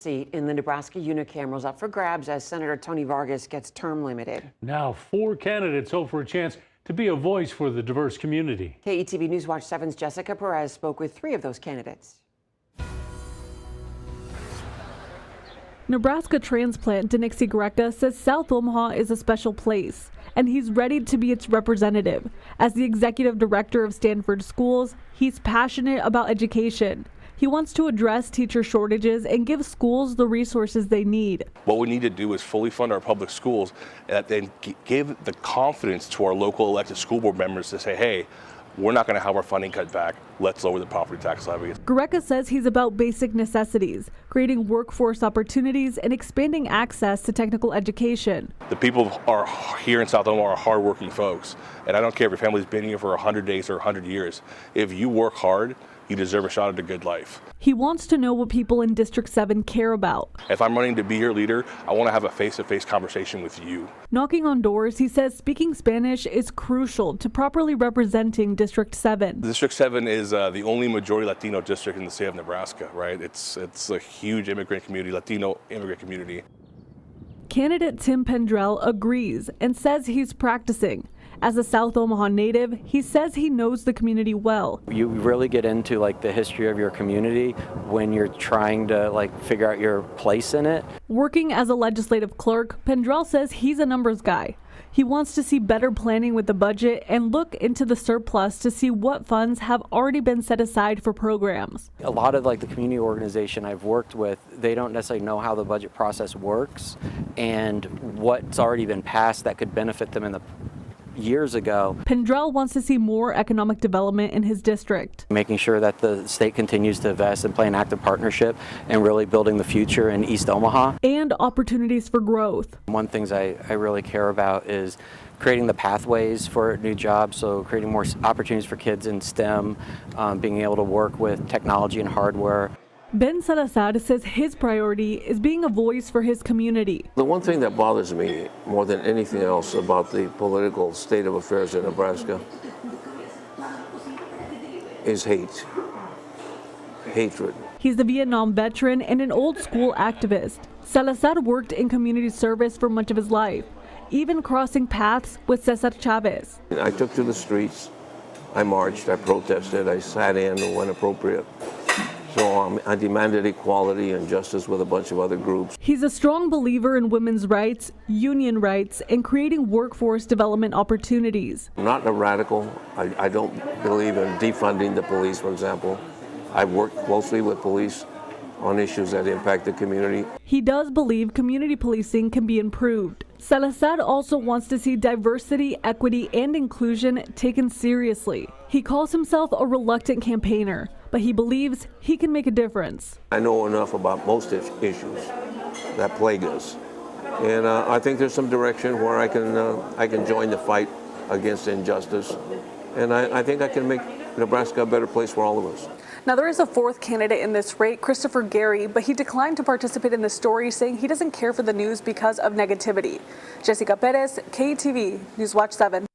Seat in the Nebraska unicameral is up for grabs as Senator Tony Vargas gets term limited. Now 4 candidates hope for a chance to be a voice for the diverse community. KETV News Watch 7's Jessica Perez spoke with 3 of those candidates. Nebraska transplant Denixie Greca says South Omaha is a special place, and he's ready to be its representative. As the executive director of Stanford Schools, he's passionate about education. He wants to address teacher shortages and give schools the resources they need. What we need to do is fully fund our public schools and then give the confidence to our local elected school board members to say, hey, we're not going to have our funding cut back. Let's lower the property tax levy. Greca says he's about basic necessities, creating workforce opportunities and expanding access to technical education. The people are here in South Omaha are hardworking folks, and I don't care if your family's been here for 100 days or 100 years. If you work hard, you deserve a shot at a good life. He wants to know what people in District 7 care about. If I'm running to be your leader, I want to have a face-to-face conversation with you. Knocking on doors, he says speaking Spanish is crucial to properly representing District 7. District 7 is the only majority Latino district in the state of Nebraska, right? It's a huge immigrant community, Latino immigrant community. Candidate Tim Pendrell agrees and says he's practicing. As a South Omaha native, he says he knows the community well. You really get into the history of your community when you're trying to figure out your place in it. Working as a legislative clerk, Pendrell says he's a numbers guy. He wants to see better planning with the budget and look into the surplus to see what funds have already been set aside for programs. A lot of the community organization I've worked with, they don't necessarily know how the budget process works and what's already been passed that could benefit them in the years ago. Pendrell wants to see more economic development in his district. Making sure that the state continues to invest and play an active partnership and really building the future in East Omaha. And opportunities for growth. One thing I really care about is creating the pathways for new jobs, so creating more opportunities for kids in STEM, being able to work with technology and hardware. Ben Salazar says his priority is being a voice for his community. The one thing that bothers me more than anything else about the political state of affairs in Nebraska is hatred. He's a Vietnam veteran and an old school activist. Salazar worked in community service for much of his life, even crossing paths with Cesar Chavez. I took to the streets, I marched, I protested, I sat in when appropriate. So I demanded equality and justice with a bunch of other groups. He's a strong believer in women's rights, union rights, and creating workforce development opportunities. I'm not a radical. I don't believe in defunding the police, for example. I've worked closely with police on issues that impact the community. He does believe community policing can be improved. Salazar also wants to see diversity, equity, and inclusion taken seriously. He calls himself a reluctant campaigner, but he believes he can make a difference. I know enough about most issues that plague us, and I think there's some direction where I can join the fight against injustice, and I think I can make Nebraska a better place for all of us. Now, there is a 4th candidate in this race, Christopher Gary, but he declined to participate in the story, saying he doesn't care for the news because of negativity. Jessica Perez, KETV News Watch 7.